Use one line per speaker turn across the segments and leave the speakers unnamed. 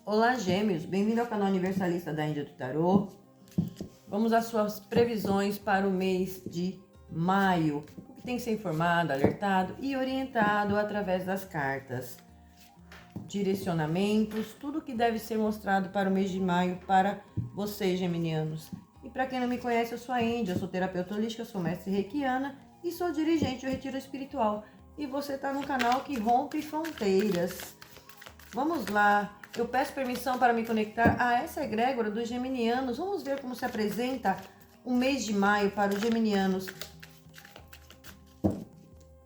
Olá, Gêmeos! Bem-vindo ao canal Universalista da Índia do Tarô. Vamos às suas previsões para o mês de maio. O que tem que ser informado, alertado e orientado através das cartas. Direcionamentos, tudo que deve ser mostrado para o mês de maio para vocês, geminianos. E para quem não me conhece, eu sou a Índia, sou terapeuta holística, sou mestre reikiana e sou dirigente do Retiro Espiritual. E você está no canal que rompe fronteiras. Vamos lá, eu peço permissão para me conectar a essa egrégora dos geminianos. Vamos ver como se apresenta o mês de maio para os geminianos.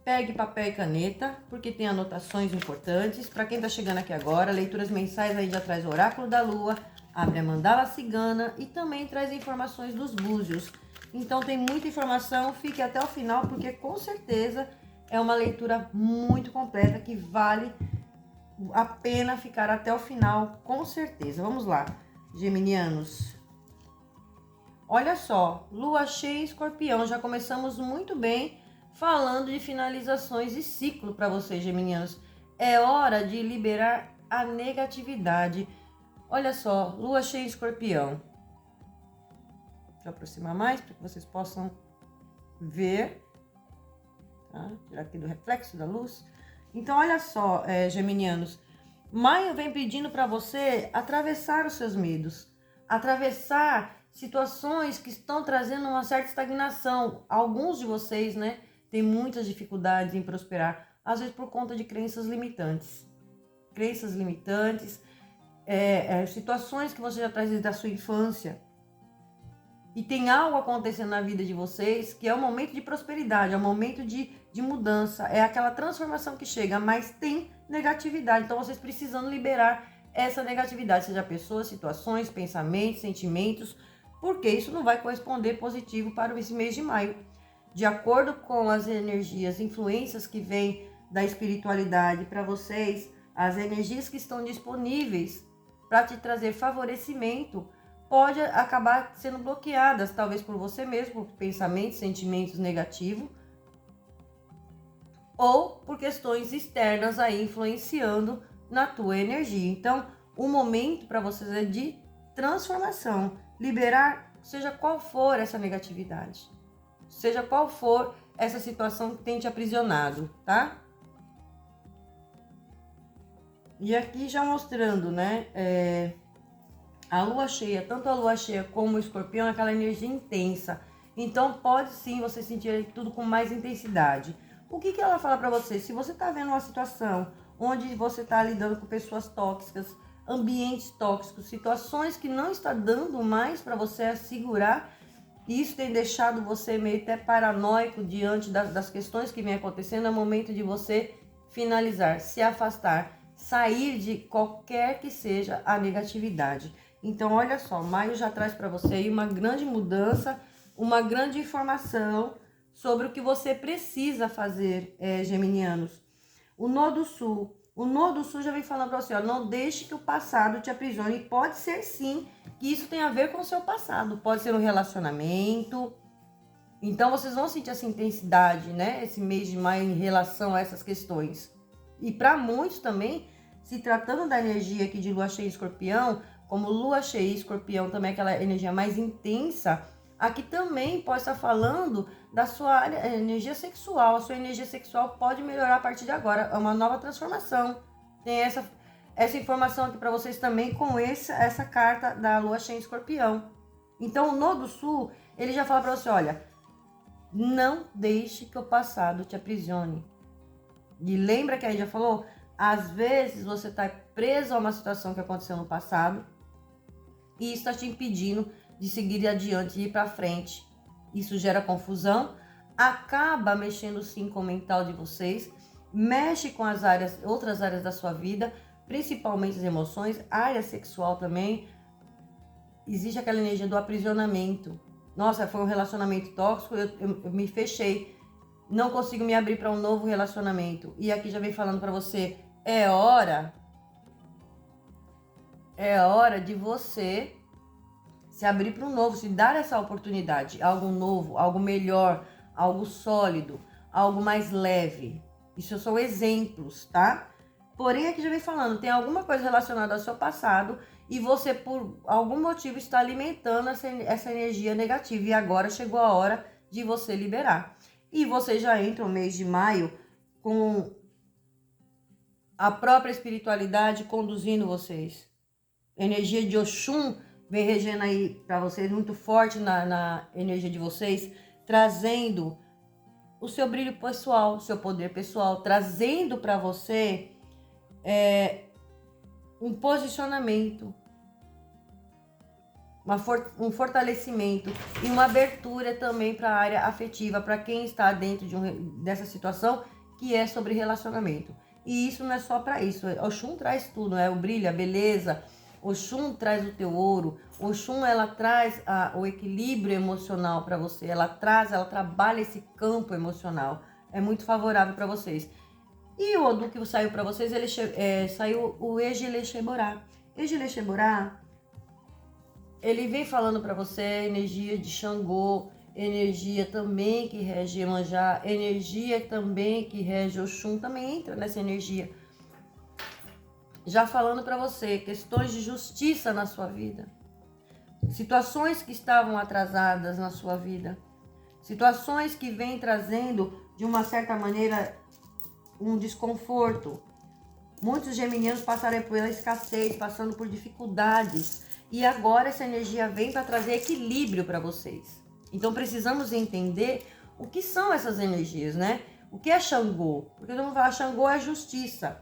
Pegue papel e caneta, porque tem anotações importantes. Para quem está chegando aqui agora, leituras mensais aí já traz o oráculo da lua, abre a mandala cigana e também traz informações dos búzios. Então tem muita informação, fique até o final, porque com certeza é uma leitura muito completa que vale a pena ficar até o final, com certeza. Vamos lá, geminianos. Olha só, lua cheia em escorpião, já começamos muito bem falando de finalizações de ciclo para vocês, geminianos. É hora de liberar a negatividade. Olha só, lua cheia em escorpião. Deixa eu aproximar mais para que vocês possam ver. Tá? Tirar aqui do reflexo da luz. Então, olha só, geminianos, maio vem pedindo para você atravessar os seus medos, atravessar situações que estão trazendo uma certa estagnação. Alguns de vocês, né, têm muitas dificuldades em prosperar, às vezes por conta de crenças limitantes. Crenças limitantes, situações que você já traz desde a sua infância. E tem algo acontecendo na vida de vocês que é o momento de prosperidade, é o momento de mudança, é aquela transformação que chega, mas tem negatividade. Então vocês precisam liberar essa negatividade, seja pessoas, situações, pensamentos, sentimentos, porque isso não vai corresponder positivo para esse mês de maio. De acordo com as energias, influências que vêm da espiritualidade para vocês, as energias que estão disponíveis para te trazer favorecimento, pode acabar sendo bloqueadas, talvez por você mesmo, por pensamentos, sentimentos negativos, ou por questões externas aí influenciando na tua energia. Então, o momento para vocês é de transformação, liberar, seja qual for essa negatividade, seja qual for essa situação que tem te aprisionado, tá? E aqui já mostrando, né, a lua cheia, tanto a lua cheia como o escorpião, é aquela energia intensa. Então pode sim você sentir tudo com mais intensidade. O que ela fala para você? Se você tá vendo uma situação onde você tá lidando com pessoas tóxicas, ambientes tóxicos, situações que não está dando mais para você assegurar, e isso tem deixado você meio até paranoico diante das questões que vem acontecendo, é o momento de você finalizar, se afastar, sair de qualquer que seja a negatividade. Então, olha só, maio já traz para você aí uma grande mudança, uma grande informação sobre o que você precisa fazer, geminianos. O Nodo Sul já vem falando para você, ó, não deixe que o passado te aprisione. E pode ser sim que isso tenha a ver com o seu passado, pode ser um relacionamento. Então, vocês vão sentir essa intensidade, né, esse mês de maio em relação a essas questões. E para muitos também, se tratando da energia aqui de lua cheia em escorpião, como lua cheia em escorpião também é aquela energia mais intensa, aqui também pode estar falando da sua energia sexual. A sua energia sexual pode melhorar a partir de agora, é uma nova transformação. Tem essa informação aqui para vocês também com essa carta da lua cheia em escorpião. Então o Nodo Sul, ele já fala para você, olha, não deixe que o passado te aprisione. E lembra que a gente já falou? Às vezes você está preso a uma situação que aconteceu no passado e isso está te impedindo de seguir adiante e ir para frente. Isso gera confusão, acaba mexendo sim com o mental de vocês, mexe com as outras áreas da sua vida, principalmente as emoções, área sexual também. Existe aquela energia do aprisionamento. Nossa, foi um relacionamento tóxico, eu me fechei. Não consigo me abrir para um novo relacionamento. E aqui já vem falando para você, é hora de você se abrir para um novo, se dar essa oportunidade, algo novo, algo melhor, algo sólido, algo mais leve. Isso são exemplos, tá? Porém, aqui já vem falando, tem alguma coisa relacionada ao seu passado e você, por algum motivo, está alimentando essa energia negativa. E agora chegou a hora de você liberar. E você já entra o mês de maio com a própria espiritualidade conduzindo vocês. Energia de Oxum vem regendo aí para vocês, muito forte na energia de vocês, trazendo o seu brilho pessoal, o seu poder pessoal, trazendo para você um posicionamento, um fortalecimento e uma abertura também para a área afetiva, para quem está dentro dessa situação, que é sobre relacionamento. E isso não é só para isso, Oxum traz tudo, né? O brilho, a beleza, Oxum traz o teu ouro, Oxum ela traz o equilíbrio emocional para você, ela trabalha esse campo emocional, é muito favorável para vocês. E o Odu que saiu para vocês, saiu o Ejilexeborá. Ejilexeborá, ele vem falando para você energia de Xangô, energia também que rege Iemanjá, energia também que rege Oxum, também entra nessa energia. Já falando para você, questões de justiça na sua vida. Situações que estavam atrasadas na sua vida. Situações que vêm trazendo, de uma certa maneira, um desconforto. Muitos geminianos passaram pela escassez, passando por dificuldades. E agora essa energia vem para trazer equilíbrio para vocês. Então precisamos entender o que são essas energias, né? O que é Xangô? Porque todo mundo fala, Xangô é justiça.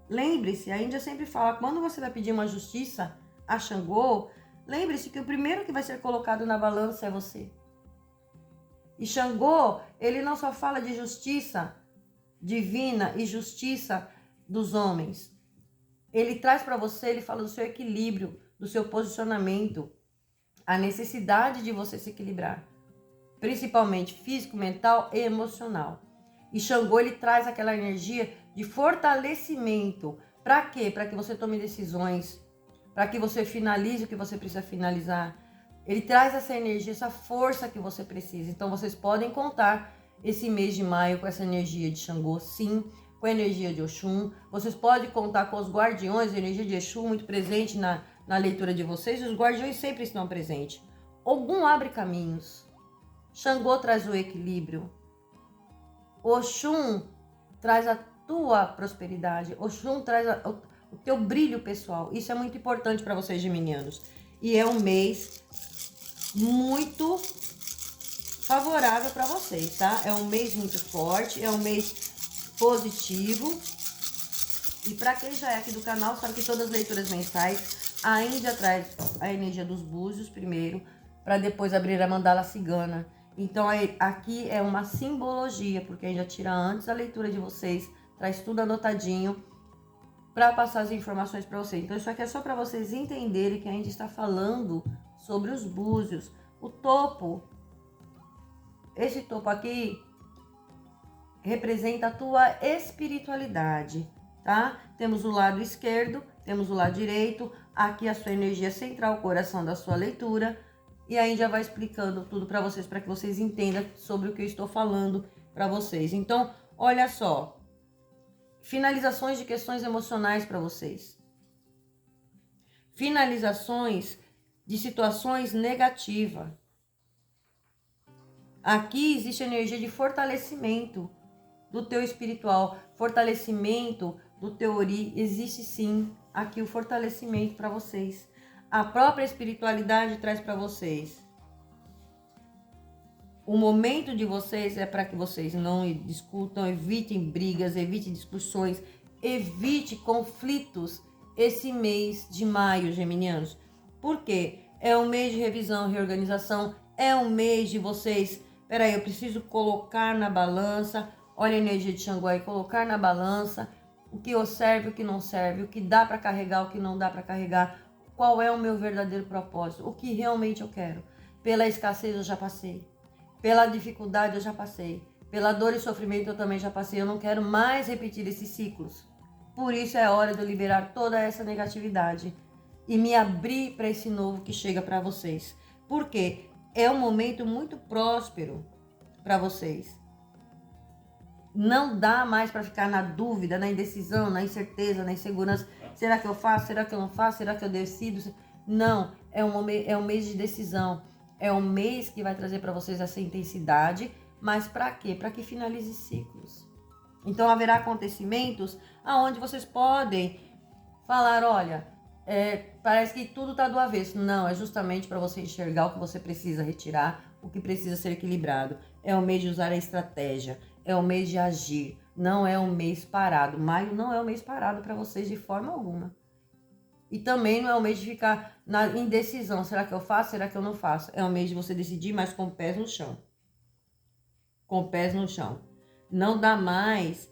Lembre-se, a Índia sempre fala, quando você vai pedir uma justiça a Xangô, lembre-se que o primeiro que vai ser colocado na balança é você. E Xangô, ele não só fala de justiça divina e justiça dos homens. Ele traz para você, ele fala do seu equilíbrio, do seu posicionamento, a necessidade de você se equilibrar, principalmente físico, mental e emocional. E Xangô, ele traz aquela energia de fortalecimento. Para quê? Para que você tome decisões, para que você finalize o que você precisa finalizar. Ele traz essa energia, essa força que você precisa. Então vocês podem contar esse mês de maio com essa energia de Xangô, sim, com a energia de Oxum. Vocês podem contar com os guardiões, a energia de Exu muito presente na leitura de vocês. Os guardiões sempre estão presentes. Ogum abre caminhos. Xangô traz o equilíbrio. Oxum traz a tua prosperidade. Oxum traz o teu brilho pessoal. Isso é muito importante para vocês, geminianos. E é um mês muito favorável para vocês, tá? É um mês muito forte, é um mês positivo. E para quem já é aqui do canal, sabe que todas as leituras mensais, a Índia traz a energia dos búzios primeiro, para depois abrir a mandala cigana. Então aqui é uma simbologia, porque a Índia tira antes a leitura de vocês, traz tudo anotadinho para passar as informações para vocês. Então isso aqui é só para vocês entenderem que a Índia está falando sobre os búzios. O topo, esse topo aqui representa a tua espiritualidade, tá? Temos o lado esquerdo, temos o lado direito, aqui a sua energia central, o coração da sua leitura, e a Índia vai explicando tudo para que vocês entendam sobre o que eu estou falando para vocês. Então, olha só, finalizações de questões emocionais para vocês. Finalizações de situações negativas. Aqui existe energia de fortalecimento do teu espiritual, fortalecimento do teu ori. Existe sim aqui o fortalecimento para vocês. A própria espiritualidade traz para vocês. O momento de vocês é para que vocês não discutam, evitem brigas, evitem discussões, evite conflitos esse mês de maio, geminianos. Por quê? É um mês de revisão, reorganização, é um mês de vocês... Peraí, eu preciso colocar na balança, olha a energia de Xangô aí, colocar na balança o que serve, o que não serve, o que dá para carregar, o que não dá para carregar, qual é o meu verdadeiro propósito, o que realmente eu quero. Pela escassez eu já passei, pela dificuldade eu já passei, pela dor e sofrimento eu também já passei, eu não quero mais repetir esses ciclos. Por isso é hora de eu liberar toda essa negatividade e me abrir para esse novo que chega para vocês. Por quê? É um momento muito próspero para vocês. Não dá mais para ficar na dúvida, na indecisão, na incerteza, na insegurança. Será que eu faço? Será que eu não faço? Será que eu decido? Não, é um mês de decisão. É um mês que vai trazer para vocês essa intensidade, mas para quê? Para que finalize ciclos. Então haverá acontecimentos aonde vocês podem falar, olha, parece que tudo está do avesso. Não, é justamente para você enxergar o que você precisa retirar, o que precisa ser equilibrado. É o mês de usar a estratégia, é o mês de agir, não é um mês parado. Maio não é um mês parado para vocês de forma alguma. E também não é o mês de ficar na indecisão. Será que eu faço? Será que eu não faço? É o mês de você decidir, mas com pés no chão. Com pés no chão. Não dá mais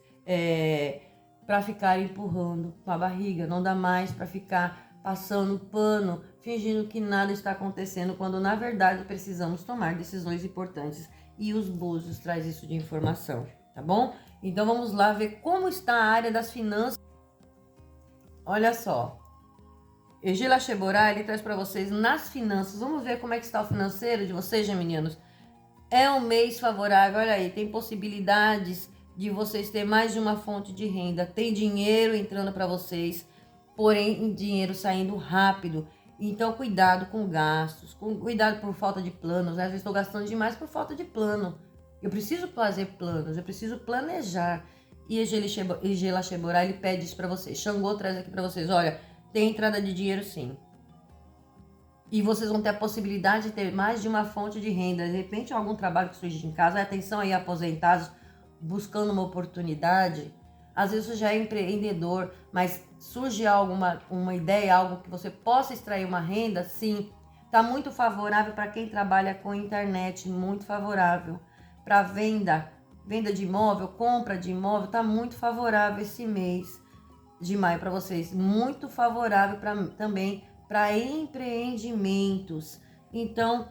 para ficar empurrando com a barriga. Não dá mais para ficar passando pano, fingindo que nada está acontecendo, quando na verdade precisamos tomar decisões importantes. E os búzios traz isso de informação, tá bom? Então vamos lá ver como está a área das finanças. Olha só. Egila Sheborá, ele traz para vocês nas finanças. Vamos ver como é que está o financeiro de vocês, geminianos. É um mês favorável, olha aí, tem possibilidades de vocês ter mais de uma fonte de renda. Tem dinheiro entrando para vocês, porém dinheiro saindo rápido. Então cuidado com gastos, cuidado por falta de planos. Às vezes estou gastando demais por falta de plano. Eu preciso fazer planos, eu preciso planejar. E Egila Sheborá, ele pede isso para vocês. Xangô traz aqui para vocês, olha, tem entrada de dinheiro sim. E vocês vão ter a possibilidade de ter mais de uma fonte de renda. De repente, algum trabalho que surge em casa. Atenção aí, aposentados, buscando uma oportunidade. Às vezes você já é empreendedor, mas surge uma ideia, algo que você possa extrair uma renda, sim. Está muito favorável para quem trabalha com internet, muito favorável. Para venda de imóvel, compra de imóvel, está muito favorável esse mês de maio para vocês. Muito favorável também para empreendimentos. Então,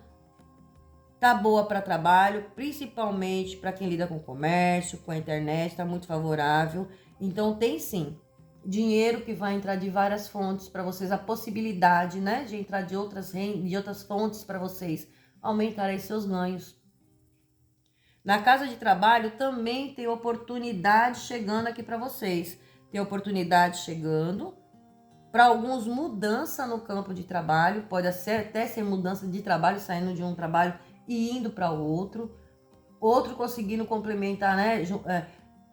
tá boa para trabalho, principalmente para quem lida com comércio, com a internet, tá muito favorável. Então, tem sim dinheiro que vai entrar de várias fontes para vocês, a possibilidade, né, de entrar de outras fontes para vocês aumentarem seus ganhos. Na casa de trabalho também tem oportunidade chegando aqui para vocês. Tem oportunidade chegando. Para alguns, mudança no campo de trabalho, pode até ser mudança de trabalho, saindo de um trabalho e indo para outro. Outro conseguindo complementar, né?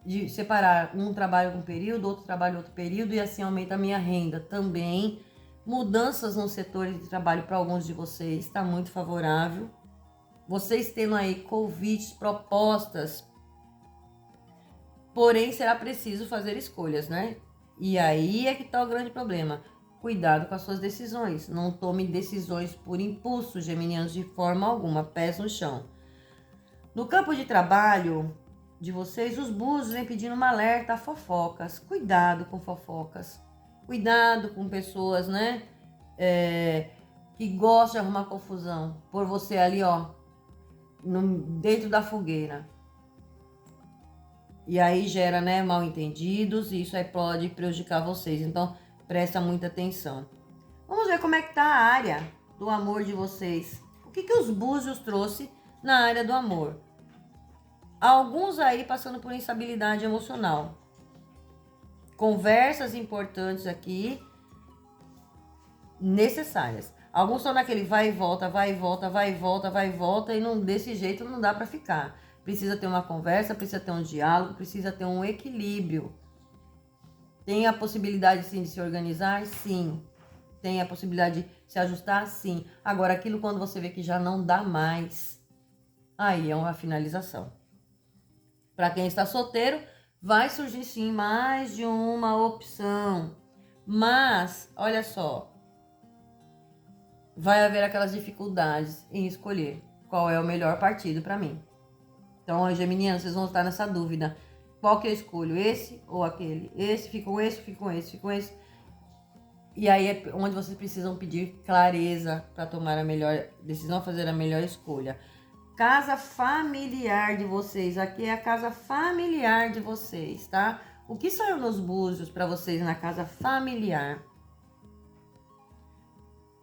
De separar um trabalho com um período, outro trabalho outro período, e assim aumenta a minha renda também. Mudanças no setor de trabalho para alguns de vocês, está muito favorável. Vocês tendo aí convites, propostas, porém será preciso fazer escolhas, né? E aí é que está o grande problema. Cuidado com as suas decisões. Não tome decisões por impulso, geminianos, de forma alguma. Pés no chão. No campo de trabalho de vocês, os búzios vêm pedindo uma alerta a fofocas. Cuidado com fofocas. Cuidado com pessoas, né? Que gostam de arrumar confusão. Por você ali, ó, dentro da fogueira. E aí gera, né, mal entendidos, e isso aí pode prejudicar vocês. Então, presta muita atenção. Vamos ver como é que tá a área do amor de vocês. O que os búzios trouxe na área do amor? Alguns aí passando por instabilidade emocional. Conversas importantes aqui, necessárias. Alguns estão naquele vai e volta, vai e volta, vai e volta, vai e volta, e não, desse jeito não dá para ficar. Precisa ter uma conversa, precisa ter um diálogo, precisa ter um equilíbrio. Tem a possibilidade, sim, de se organizar? Sim. Tem a possibilidade de se ajustar? Sim. Agora, aquilo quando você vê que já não dá mais, aí é uma finalização. Para quem está solteiro, vai surgir, sim, mais de uma opção. Mas, olha só, vai haver aquelas dificuldades em escolher qual é o melhor partido para mim. Então, geminianos, vocês vão estar nessa dúvida. Qual que eu escolho? Esse ou aquele? Esse, fica com esse, fica com esse, fica com esse. E aí é onde vocês precisam pedir clareza para tomar a melhor decisão, fazer a melhor escolha. Casa familiar de vocês. Aqui é a casa familiar de vocês, tá? O que saiu nos búzios para vocês na casa familiar?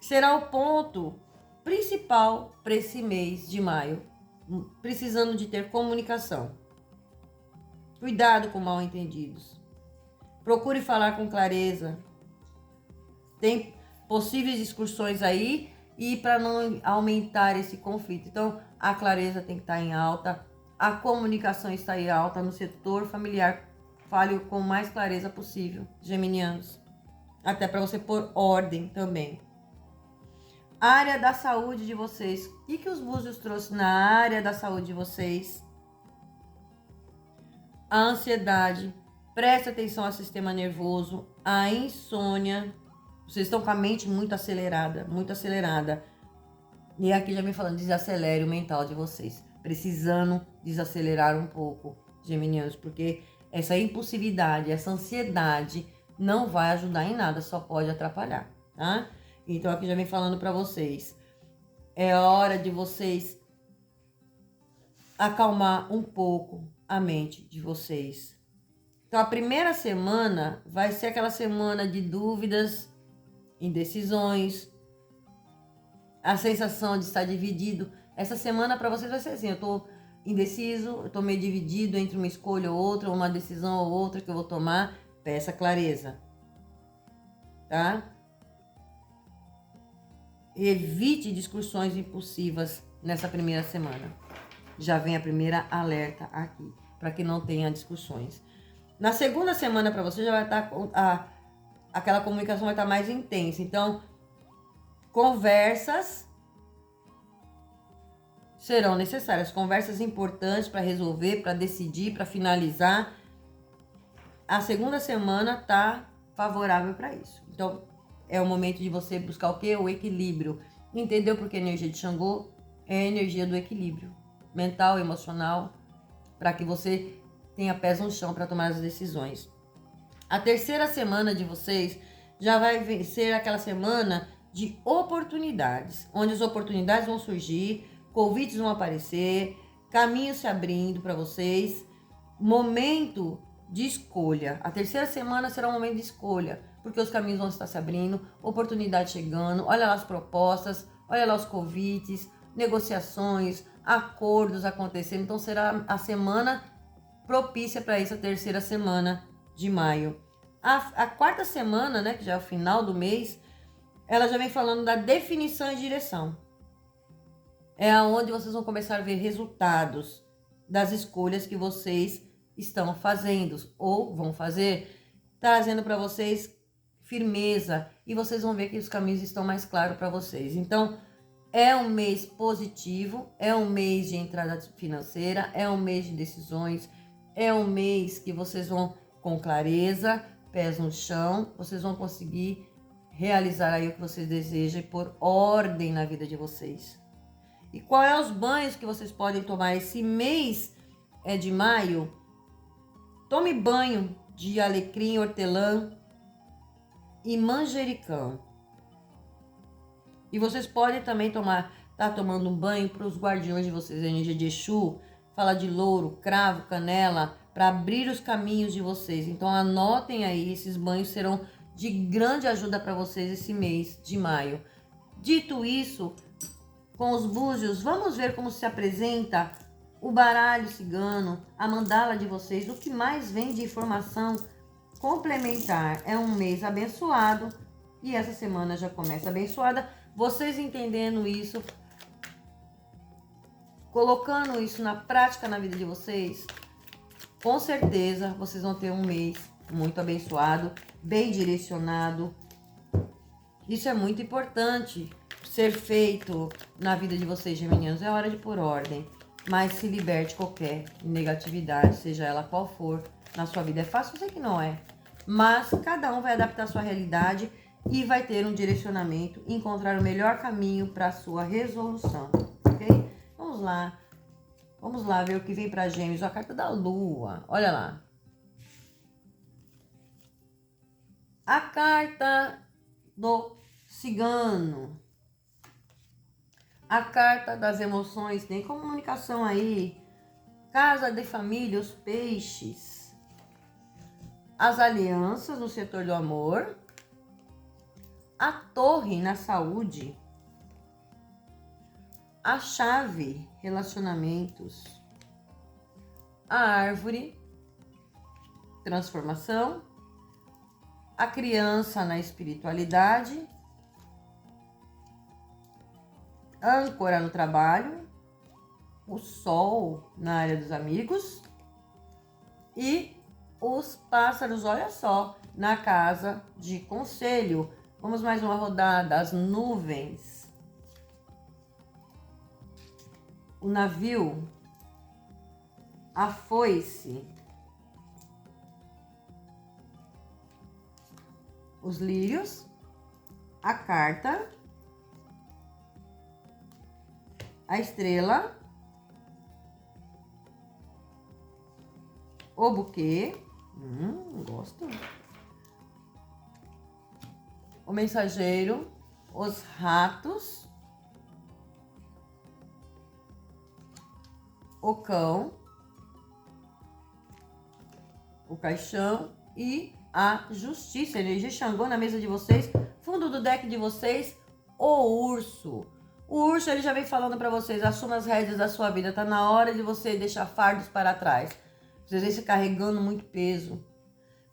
Será o ponto principal para esse mês de maio. Precisando de ter comunicação. Cuidado com mal-entendidos. Procure falar com clareza. Tem possíveis discussões aí e para não aumentar esse conflito. Então, a clareza tem que estar em alta, a comunicação está em alta no setor familiar. Fale com mais clareza possível, geminianos. Até para você pôr ordem também. Área da saúde de vocês. O que os búzios trouxe na área da saúde de vocês? A ansiedade. Preste atenção ao sistema nervoso. A insônia. Vocês estão com a mente muito acelerada, muito acelerada. E aqui já me falando, desacelere o mental de vocês. Precisando desacelerar um pouco, geminianos, porque essa impulsividade, essa ansiedade não vai ajudar em nada, só pode atrapalhar, tá? Então aqui já vem falando para vocês. É hora de vocês acalmar um pouco a mente de vocês. Então a primeira semana vai ser aquela semana de dúvidas, indecisões, a sensação de estar dividido. Essa semana para vocês vai ser assim, eu tô indeciso, eu tô meio dividido entre uma escolha ou outra, uma decisão ou outra que eu vou tomar. Peça clareza, tá? Evite discussões impulsivas nessa primeira semana. Já vem a primeira alerta aqui, para que não tenha discussões. Na segunda semana para você já vai estar aquela comunicação vai estar mais intensa. Então, conversas serão necessárias, conversas importantes para resolver, para decidir, para finalizar. A segunda semana tá favorável para isso. Então, é o momento de você buscar o quê? O equilíbrio. Entendeu porque a energia de Xangô é a energia do equilíbrio mental, emocional, para que você tenha pés no chão para tomar as decisões. A terceira semana de vocês já vai ser aquela semana de oportunidades, onde as oportunidades vão surgir, convites vão aparecer, caminhos se abrindo para vocês, momento de escolha. A terceira semana será um momento de escolha, porque os caminhos vão estar se abrindo, oportunidade chegando, olha lá as propostas, olha lá os convites, negociações, acordos acontecendo. Então será a semana propícia para isso, a terceira semana de maio. A quarta semana, né, que já é o final do mês, ela já vem falando da definição e direção. É aonde vocês vão começar a ver resultados das escolhas que vocês estão fazendo ou vão fazer, trazendo para vocês firmeza e vocês vão ver que os caminhos estão mais claros para vocês. Então, é um mês positivo, é um mês de entrada financeira, é um mês de decisões, é um mês que vocês vão com clareza, pés no chão, vocês vão conseguir realizar aí o que vocês desejam e pôr ordem na vida de vocês. E qual é os banhos que vocês podem tomar esse mês de maio? Tome banho de alecrim, hortelã e manjericão. E vocês podem também tá tomando um banho para os guardiões de vocês, a energia de Exu, fala de louro, cravo, canela, para abrir os caminhos de vocês. Então anotem aí, esses banhos serão de grande ajuda para vocês esse mês de maio. Dito isso, com os búzios, vamos ver como se apresenta o baralho cigano, a mandala de vocês, o que mais vem de informação complementar. É um mês abençoado e essa semana já começa abençoada. Vocês entendendo isso, colocando isso na prática na vida de vocês, com certeza vocês vão ter um mês muito abençoado, bem direcionado. Isso é muito importante ser feito na vida de vocês, geminianos. É hora de pôr ordem, mas se liberte de qualquer negatividade, seja ela qual for, na sua vida. É fácil? Eu sei que não é, mas cada um vai adaptar a sua realidade e vai ter um direcionamento, encontrar o melhor caminho para a sua resolução, ok? Vamos lá ver o que vem para Gêmeos, a carta da Lua, olha lá. A carta do cigano, a carta das emoções, tem comunicação aí, casa de família, os peixes, as alianças no setor do amor, a torre na saúde, a chave, relacionamentos, a árvore transformação, a criança na espiritualidade, âncora no trabalho, o sol na área dos amigos e os pássaros, olha só, na casa de conselho. Vamos mais uma rodada, as nuvens, o navio, a foice, os lírios, a carta, a estrela, o buquê, gosto, o mensageiro, os ratos, o cão, o caixão e a justiça. Energia Xangô na mesa de vocês, fundo do deck de vocês, o urso. O urso, ele já vem falando para vocês, assuma as rédeas da sua vida, tá na hora de você deixar fardos para trás. Vocês vêm se carregando muito peso.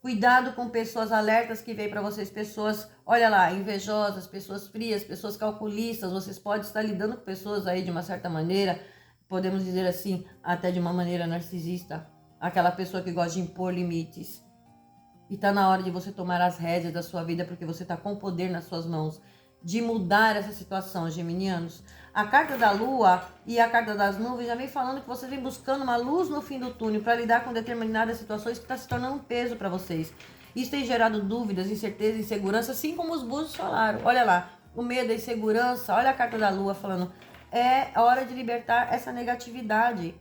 Cuidado com pessoas alertas que vêm para vocês, pessoas, olha lá, invejosas, pessoas frias, pessoas calculistas. Vocês podem estar lidando com pessoas aí de uma certa maneira, podemos dizer assim, até de uma maneira narcisista. Aquela pessoa que gosta de impor limites. E tá na hora de você tomar as rédeas da sua vida, porque você tá com o poder nas suas mãos de mudar essa situação, geminianos. A carta da lua e a carta das nuvens já vem falando que vocês vêm buscando uma luz no fim do túnel para lidar com determinadas situações que está se tornando um peso para vocês. Isso tem gerado dúvidas, incerteza, insegurança, assim como os búzios falaram. Olha lá, o medo, a insegurança, olha a carta da lua falando, é hora de libertar essa negatividade.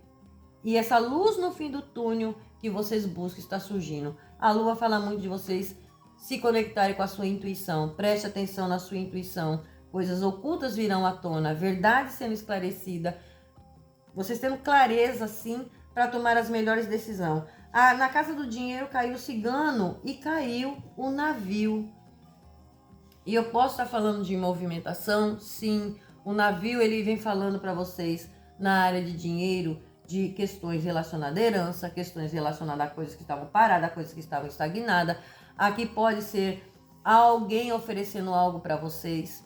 E essa luz no fim do túnel que vocês buscam está surgindo. A lua fala muito de vocês se conectarem com a sua intuição. Preste atenção na sua intuição. Coisas ocultas virão à tona, verdade sendo esclarecida. Vocês tendo clareza, sim, para tomar as melhores decisões. Na casa do dinheiro caiu o cigano e caiu o navio. E eu posso estar falando de movimentação? Sim. O navio, ele vem falando para vocês na área de dinheiro, de questões relacionadas à herança, questões relacionadas a coisas que estavam paradas, coisas que estavam estagnadas. Aqui pode ser alguém oferecendo algo para vocês,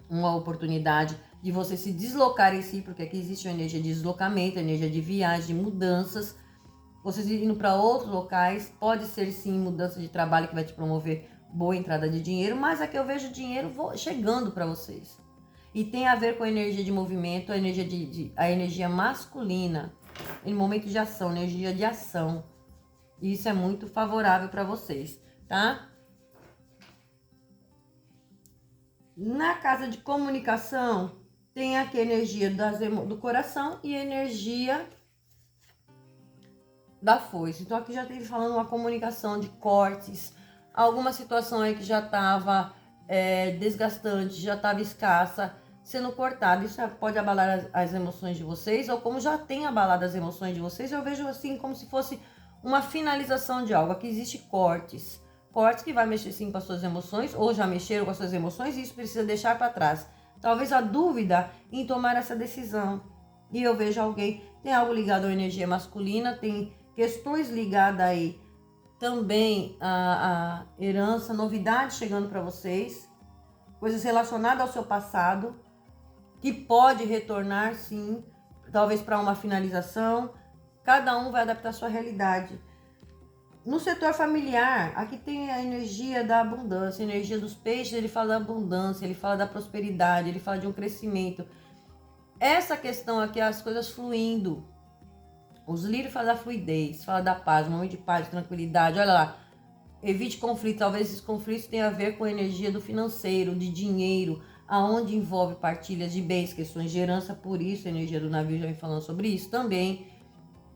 uma oportunidade de vocês se deslocarem em si, porque aqui existe uma energia de deslocamento, energia de viagem, de mudanças. Vocês indo para outros locais, pode ser sim mudança de trabalho que vai te promover boa entrada de dinheiro, mas aqui eu vejo dinheiro chegando para vocês. E tem a ver com a energia de movimento, a energia masculina, em momento de ação, energia de ação. Isso é muito favorável para vocês, tá? Na casa de comunicação, tem aqui a energia do coração e a energia da foice. Então aqui já tem falando uma comunicação de cortes, alguma situação aí que já estava desgastante, já estava escassa, sendo cortada. Isso pode abalar as emoções de vocês, ou como já tem abalado as emoções de vocês, eu vejo assim como se fosse uma finalização de algo. Aqui existe cortes que vai mexer sim com as suas emoções, ou já mexeram com as suas emoções, e isso precisa deixar para trás. Talvez a dúvida em tomar essa decisão. E eu vejo alguém, tem algo ligado à energia masculina, tem questões ligadas aí também à herança, novidades chegando para vocês, coisas relacionadas ao seu passado, que pode retornar sim, talvez para uma finalização. Cada um vai adaptar a sua realidade. No setor familiar, aqui tem a energia da abundância, a energia dos peixes, ele fala da abundância, ele fala da prosperidade, ele fala de um crescimento. Essa questão aqui, as coisas fluindo. Os lírios falam da fluidez, fala da paz, um momento de paz, de tranquilidade. Olha lá, evite conflitos. Talvez esses conflitos tenham a ver com a energia do financeiro, de dinheiro, aonde envolve partilhas de bens, questões de herança. Por isso a energia do navio já vem falando sobre isso também.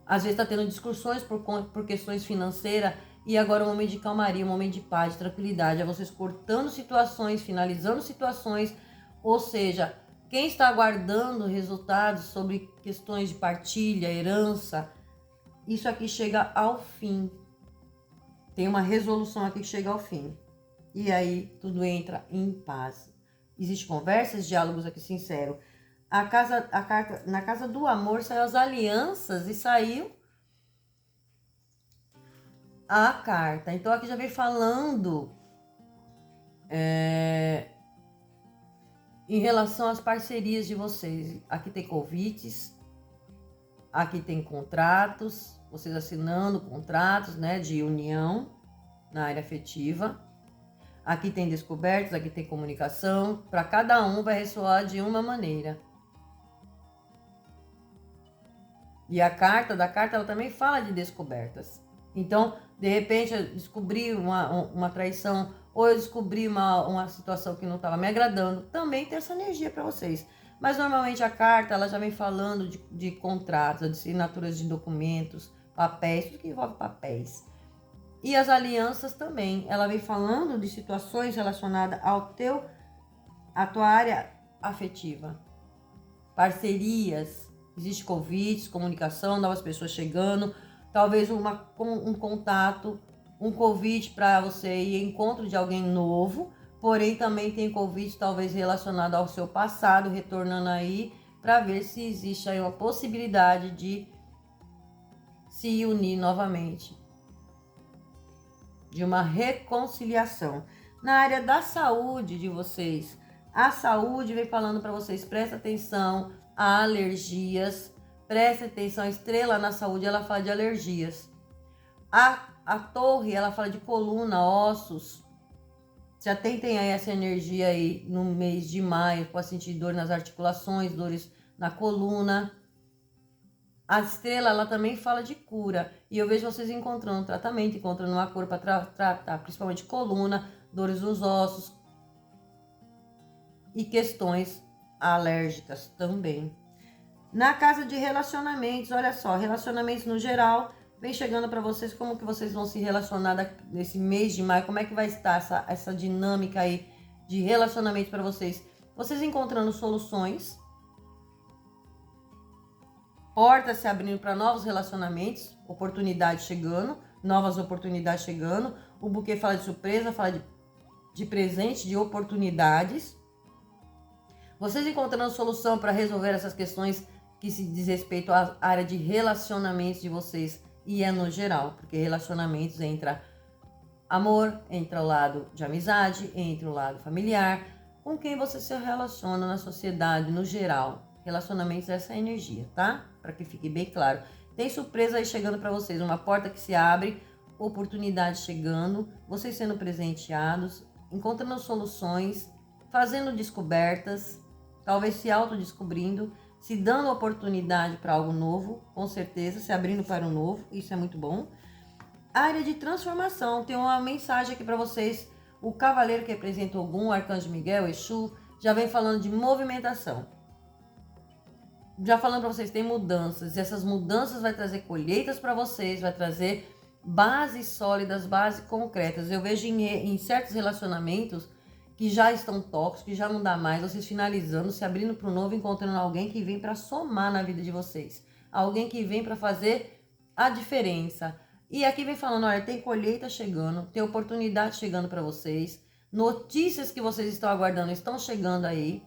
Às vezes está tendo discussões por questões financeiras, e agora é um momento de calmaria, um momento de paz, de tranquilidade. É vocês cortando situações, finalizando situações. Ou seja, quem está aguardando resultados sobre questões de partilha, herança, isso aqui chega ao fim. Tem uma resolução aqui que chega ao fim. E aí tudo entra em paz. Existem conversas, diálogos aqui sinceros. Na casa do amor saiu as alianças e saiu a carta. Então aqui já vem falando em relação às parcerias de vocês. Aqui tem convites, aqui tem contratos, vocês assinando contratos, né, de união na área afetiva. Aqui tem descobertas, aqui tem comunicação. Para cada um vai ressoar de uma maneira. E a carta ela também fala de descobertas. Então, de repente, eu descobri uma traição, ou eu descobri uma situação que não estava me agradando, também tem essa energia para vocês. Mas, normalmente, a carta ela já vem falando de contratos, de assinaturas de documentos, papéis, tudo que envolve papéis. E as alianças também. Ela vem falando de situações relacionadas à tua área afetiva. Parcerias, existe convites, comunicação, novas pessoas chegando, talvez um contato, um convite para você ir em encontro de alguém novo, porém também tem convite talvez relacionado ao seu passado, retornando aí para ver se existe aí uma possibilidade de se unir novamente, de uma reconciliação. Na área da saúde de vocês, a saúde vem falando para vocês, presta atenção a alergias, presta atenção, a estrela na saúde, ela fala de alergias. A torre, ela fala de coluna, ossos. Se atentem a essa energia aí no mês de maio, pode sentir dor nas articulações, dores na coluna. A estrela, ela também fala de cura. E eu vejo vocês encontrando tratamento, encontrando uma cura para tratar principalmente coluna, dores nos ossos e questões alérgicas também. Na casa de relacionamentos, olha só, relacionamentos no geral, vem chegando para vocês como que vocês vão se relacionar nesse mês de maio, como é que vai estar essa dinâmica aí de relacionamento para vocês. Vocês encontrando soluções, portas se abrindo para novos relacionamentos, oportunidades chegando, novas oportunidades chegando. O buquê fala de surpresa, fala de presente, de oportunidades. Vocês encontrando solução para resolver essas questões que se diz respeito à área de relacionamentos de vocês. E é no geral, porque relacionamentos entra amor, entra o lado de amizade, entra o lado familiar, com quem você se relaciona na sociedade no geral. Relacionamentos é essa energia, tá? Para que fique bem claro. Tem surpresa aí chegando para vocês, uma porta que se abre, oportunidade chegando, vocês sendo presenteados, encontrando soluções, fazendo descobertas, talvez se autodescobrindo, se dando oportunidade para algo novo, com certeza, se abrindo para o novo, isso é muito bom. Área de transformação, tem uma mensagem aqui para vocês. O cavaleiro que representa Ogum, o Arcanjo Miguel, Exu, já vem falando de movimentação. Já falando para vocês, tem mudanças, e essas mudanças vai trazer colheitas para vocês, vai trazer bases sólidas, bases concretas. Eu vejo em certos relacionamentos que já estão tóxicos, que já não dá mais, vocês finalizando, se abrindo para o novo, encontrando alguém que vem para somar na vida de vocês. Alguém que vem para fazer a diferença. E aqui vem falando, olha, tem colheita chegando, tem oportunidade chegando para vocês, notícias que vocês estão aguardando estão chegando aí,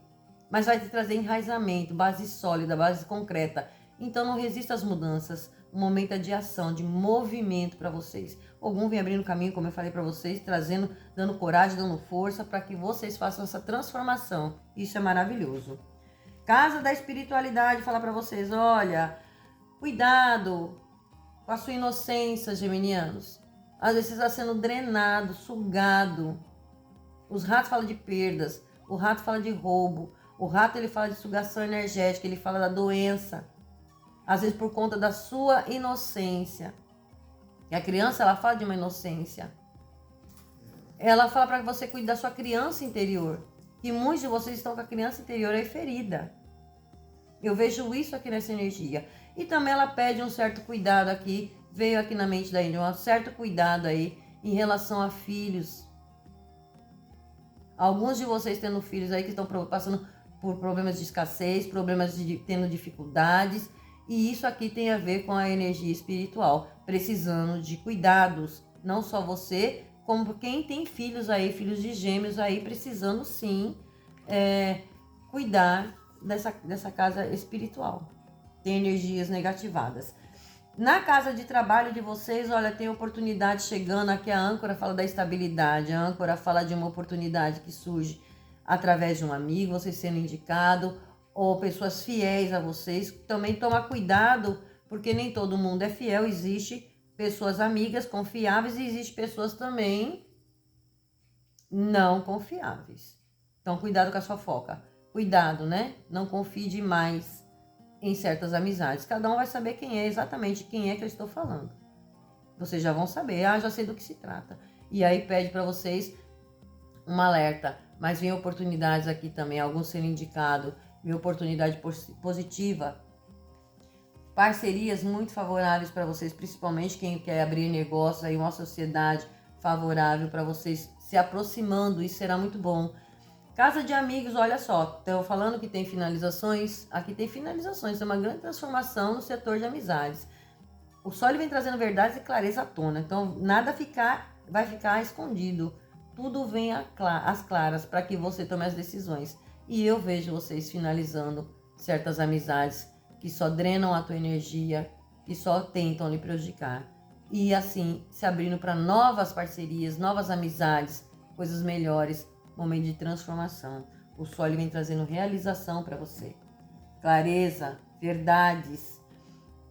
mas vai te trazer enraizamento, base sólida, base concreta. Então não resista às mudanças, um momento é de ação, de movimento para vocês. Algum vem abrindo caminho, como eu falei para vocês, trazendo, dando coragem, dando força para que vocês façam essa transformação. Isso é maravilhoso. Casa da espiritualidade fala para vocês, olha, cuidado com a sua inocência, geminianos. Às vezes você está sendo drenado, sugado. Os ratos falam de perdas, o rato fala de roubo, o rato ele fala de sugação energética, ele fala da doença. Às vezes por conta da sua inocência. E a criança, ela fala de uma inocência. Ela fala para você cuidar da sua criança interior. E muitos de vocês estão com a criança interior aí ferida. Eu vejo isso aqui nessa energia. E também ela pede um certo cuidado aqui, veio aqui na mente da Índia, um certo cuidado aí em relação a filhos. Alguns de vocês tendo filhos aí que estão passando por problemas de escassez, problemas de tendo dificuldades. E isso aqui tem a ver com a energia espiritual, precisando de cuidados. Não só você, como quem tem filhos aí, filhos de gêmeos aí, precisando sim cuidar dessa casa espiritual. Tem energias negativadas. Na casa de trabalho de vocês, olha, tem oportunidade chegando. Aqui a âncora fala da estabilidade, a âncora fala de uma oportunidade que surge através de um amigo, vocês sendo indicado, ou pessoas fiéis a vocês. Também tomar cuidado, porque nem todo mundo é fiel, existe pessoas amigas confiáveis e existe pessoas também não confiáveis. Então, cuidado com a sua foca. Cuidado, né? Não confie demais em certas amizades. Cada um vai saber quem é, exatamente quem é que eu estou falando. Vocês já vão saber, já sei do que se trata. E aí pede para vocês um alerta, mas vem oportunidades aqui também, alguns sendo indicados, vem oportunidade positiva, parcerias muito favoráveis para vocês, principalmente quem quer abrir negócio, aí uma sociedade favorável para vocês se aproximando, isso será muito bom. Casa de amigos, olha só, estou falando que tem finalizações, aqui tem finalizações, tem uma grande transformação no setor de amizades. O sol ele vem trazendo verdades e clareza à tona, então nada vai ficar escondido, tudo vem às claras para que você tome as decisões. E eu vejo vocês finalizando certas amizades que só drenam a tua energia, que só tentam lhe prejudicar. E assim, se abrindo para novas parcerias, novas amizades, coisas melhores, momento de transformação. O sol ele vem trazendo realização para você. Clareza, verdades.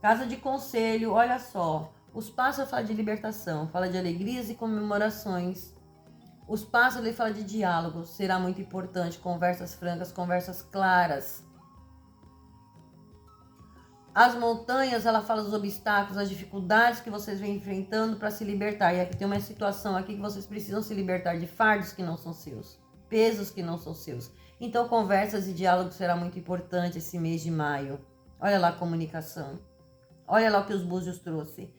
Casa de conselho, olha só. Os pássaros falam de libertação, fala de alegrias e comemorações. Os pássaros ele fala de diálogo, será muito importante, conversas francas, conversas claras. As montanhas, ela fala dos obstáculos, as dificuldades que vocês vêm enfrentando para se libertar. E aqui tem uma situação aqui que vocês precisam se libertar de fardos que não são seus, pesos que não são seus. Então, conversas e diálogo será muito importante esse mês de maio. Olha lá a comunicação. Olha lá o que os búzios trouxe.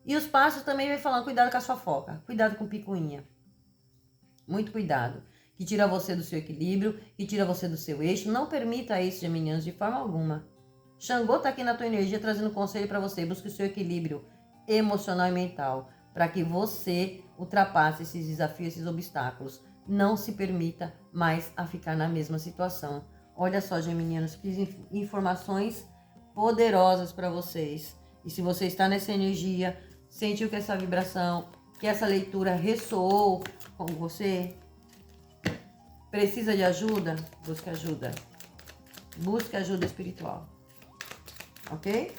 E os pássaros também vem falando, cuidado com a sua foca, cuidado com picuinha. Muito cuidado. Que tira você do seu equilíbrio, que tira você do seu eixo. Não permita isso, geminianos, de forma alguma. Xangô está aqui na tua energia trazendo conselho para você. Busque o seu equilíbrio emocional e mental para que você ultrapasse esses desafios, esses obstáculos. Não se permita mais a ficar na mesma situação. Olha só, geminianos, que informações poderosas para vocês. E se você está nessa energia, sentiu que essa vibração, que essa leitura ressoou com você, precisa de ajuda? Busque ajuda. Busque ajuda espiritual. Ok?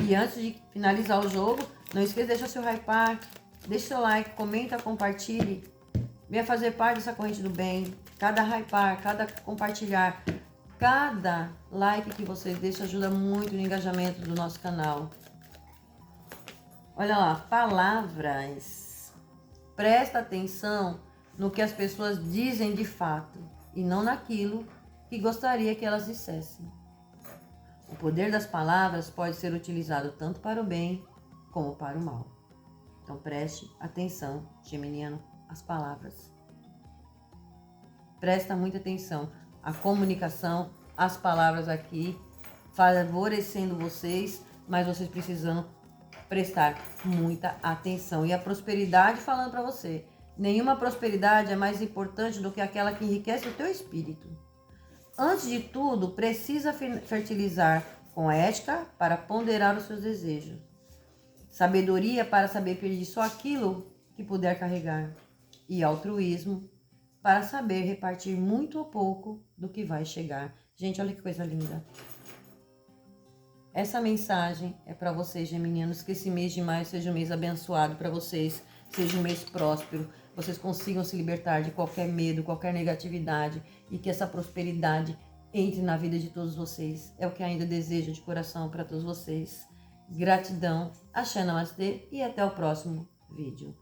E antes de finalizar o jogo, não esqueça de deixar seu hypar, deixe seu like, comenta, compartilhe. Venha fazer parte dessa corrente do bem. Cada hypar, cada compartilhar, cada like que vocês deixam ajuda muito no engajamento do nosso canal. Olha lá, palavras. Presta atenção no que as pessoas dizem de fato e não naquilo que gostaria que elas dissessem. O poder das palavras pode ser utilizado tanto para o bem como para o mal. Então preste atenção, geminiano, às palavras. Presta muita atenção. A comunicação, as palavras aqui, favorecendo vocês, mas vocês precisam prestar muita atenção. E a prosperidade falando para você. Nenhuma prosperidade é mais importante do que aquela que enriquece o teu espírito. Antes de tudo, precisa fertilizar com ética para ponderar os seus desejos. Sabedoria para saber pedir só aquilo que puder carregar. E altruísmo para saber repartir muito ou pouco do que vai chegar. Gente, olha que coisa linda. Essa mensagem é para vocês, geminianos, que esse mês de maio seja um mês abençoado para vocês, seja um mês próspero, vocês consigam se libertar de qualquer medo, qualquer negatividade e que essa prosperidade entre na vida de todos vocês. É o que ainda desejo de coração para todos vocês. Gratidão, axé namastê e até o próximo vídeo.